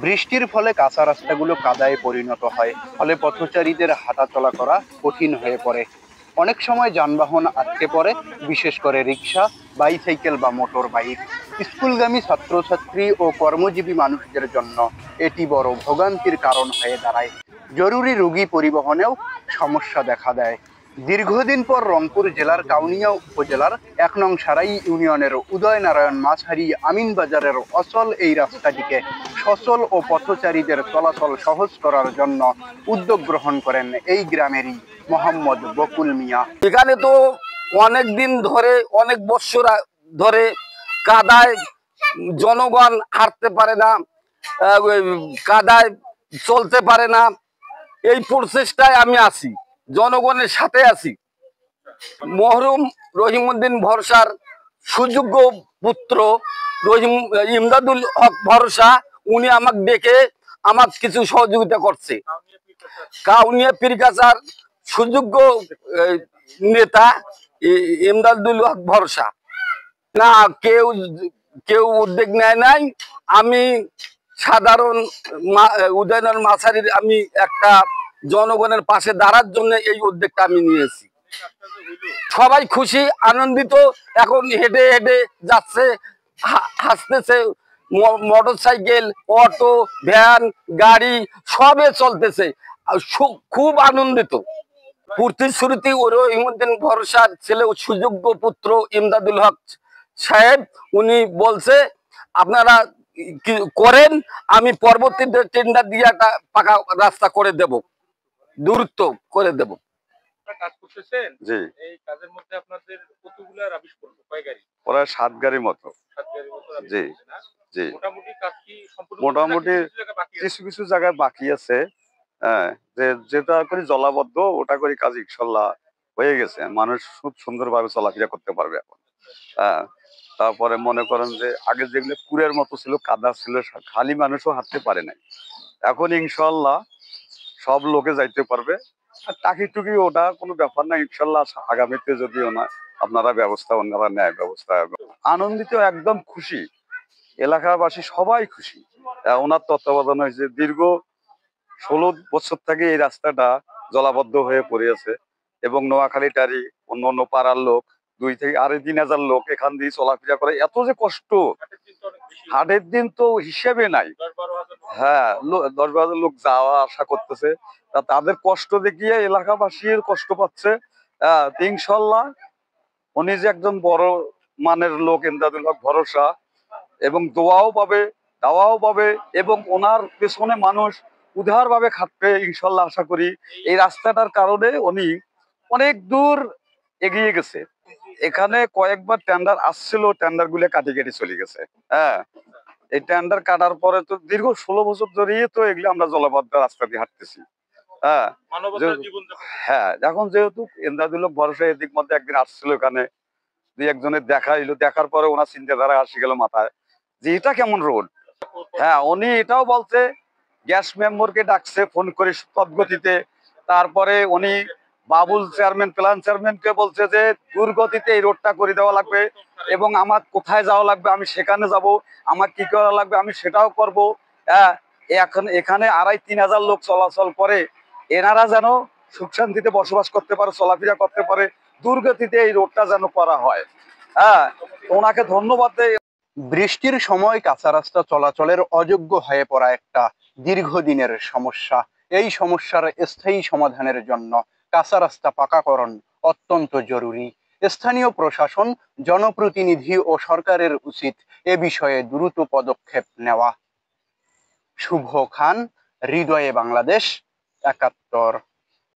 বৃষ্টির ফলে কাঁচা রাস্তাগুলো কাদায় পরিণত হয়, ফলে পথচারীদের হাঁটাচলা করা কঠিন হয়ে পড়ে। অনেক সময় যানবাহন আটকে পড়ে, বিশেষ করে রিক্সা, বাইসাইকেল বা মোটর বাইক। স্কুলগামী ছাত্রছাত্রী ও কর্মজীবী মানুষদের জন্য এটি বড় ভোগান্তির কারণ হয়ে দাঁড়ায়। জরুরি রোগী পরিবহনেও সমস্যা দেখা দেয়। দীর্ঘদিন পর রংপুর জেলার কাউনিয়া উপজেলার ১ নং সারাই ইউনিয়নের উদয়নারায়ণ মাঝারি আমিনবাজারের অচল এই রাস্তাটিকে সচল ও পথচারীদের চলাচল সহজ করার জন্য উদ্যোগ গ্রহণ করেন এই গ্রামেরই মোহাম্মদ বকুল মিয়া। এখানে তো অনেক দিন ধরে, অনেক বছর ধরে কাদায় জনগণ হাঁটতে পারে না, কাদায় চলতে পারে না। এই প্রচেষ্টায় আমি আছি, জনগণের সাথে আছি। মহরুম রহিমউদ্দিন ভরসার সুযোগ্য পুত্র ইমদাদুল হক ভরসা, উনি আমাকে ডেকে আমার কিছু সহযোগিতা করছে। কাউনিয়া পীরগাছার সুযোগ্য নেতা ইমদাদুল হক ভরসা না, কেউ উদ্যোগ নেয় নাই। আমি সাধারণ উদয়নারায়ণ মাঝারির আমি একটা জনগণের পাশে দাঁড়ার জন্য এই উদ্যোগটা আমি নিয়েছি। সবাই খুশি, আনন্দিত। এখন হেঁটে হেঁটে যাচ্ছে, হাসতেছে। মোটর সাইকেল, অটো, ভ্যান, গাড়ি সবে চলতেছে, খুব আনন্দিত। প্রতিশ্রুতি রহিমউদ্দিন ভরসার ছেলে সুযোগ্য পুত্র ইমদাদুল হক সাহেব, উনি বলছে আপনারা করেন, আমি পরবর্তীতে টেন্ডার দিয়ে একটা পাকা রাস্তা করে দেব, দূরত্ব করে দেব। কাজ করতেছেন। জি। এই কাজের মধ্যে আপনাদের কতগুলো রাবিশ পড়লো, কয় গাড়ি? প্রায় ৭ গাড়ির মতো। ৭ গাড়ির মতো রাবিশ জি পড়ছে না? জি। মোটামুটি কাজ কি সম্পূর্ণ? মোটামুটি কিছু কিছু জায়গায় বাকি আছে। হ্যাঁ, যেটা করি জলাবদ্ধ, ওটা করি কাজ ইনশাল্লাহ হয়ে গেছে। মানুষ খুব সুন্দরভাবে চলাফেরা করতে পারবে এখন। হ্যাঁ, তারপরে মনে করেন যে আগে যেগুলো কুড়ের মতো ছিল, কাদা ছিল, খালি মানুষও হাঁটতে পারে নাই। এখন ইনশাল্লাহ সব লোকে যাইতে পারবে। আর টাকি টুকি ওটা কোনো ব্যাপার না, ইনশাল্লাহ আগামীতে যদি আপনারা ব্যবস্থা ওনারা নেয় ব্যবস্থা। আনন্দিত, একদম খুশি, এলাকাবাসী সবাই খুশি। ওনার তত্ত্বাবধানে হয়েছে। দীর্ঘ ১৬ বছর থেকে এই রাস্তাটা জলাবদ্ধ হয়ে পড়ে আছে এবং নোয়াখালীটারি অন্য অন্য পাড়ার লোক ২ থেকে ৩,০০০ লোক এখান দিয়ে চলাফেরা করে। এত যে কষ্ট, হাটের দিন তো হিসেবে নাই। হ্যাঁ, ১০-১২ লোক যাওয়া আসা করতেছে, তাদের কষ্ট দেখিয়ে এলাকাবাসীর কষ্ট পাচ্ছে। ইনশাল্লাহ উনি যে একজন বড় মানের লোক ইমদাদুল হক ভরসা, এবং দোয়াও পাবে, দাওয়াও পাবে, এবং ওনার পেছনে মানুষ উদার ভাবে খাটবে ইনশাল্লাহ। আশা করি এই রাস্তাটার কারণে উনি অনেক দূর এগিয়ে গেছে। এখানে কয়েকবার টেন্ডার আসছিল, টেন্ডার গুলো কাটি কেটে চলে গেছে। হ্যাঁ, এই টেন্ডার কাটার পরে তো দীর্ঘ ১৬ বছর ধরেই তো এগুলো আমরা জলাবদ্ধ রাস্তা দিয়ে হাঁটতেছি। হ্যাঁ, এখন যেহেতু ইমদাদুল হক ভরসা এদিক মধ্যে একদিন আসছিল, এখানে ২-১ জনের দেখা এলো, দেখার পরে ওনার চিন্তাধারা আসে গেল মাথায় যে এটা কেমন রোড। হ্যাঁ, উনি এটাও বলছে, গ্যাস মেম্বারকে ডাকছে ফোন করে তৎগতিতে। তারপরে উনি বাবুল চেয়ারম্যান, প্ল্যান চেয়ারম্যানকে বলছে যে দুর্গতিতে এই রোডটা করে দেওয়া লাগবে, এবং আমার কোথায় যাওয়া লাগবে আমি সেখানে যাব, আমার কি করা লাগবে আমি সেটাও করব। এখন এখানে ২,৫০-৩,০০০ লোক চলাচল করে, এনারা যেন সুখ শান্তিতে বসবাস করতে পারে, চলাফেরা করতে পারে, দুর্গতিতে এই রোডটা যেন করা হয়। হ্যাঁ, ওনাকে ধন্যবাদ দেয়। বৃষ্টির সময় কাঁচা রাস্তা চলাচলের অযোগ্য হয়ে পড়া একটা দীর্ঘদিনের সমস্যা। এই সমস্যার স্থায়ী সমাধানের জন্য কাঁচা রাস্তা পাকাকরণ অত্যন্ত জরুরি। স্থানীয় প্রশাসন, জনপ্রতিনিধি ও সরকারের উচিত এ বিষয়ে দ্রুত পদক্ষেপ নেওয়া। শুভ খান, হৃদয়ে বাংলাদেশ, ৭১।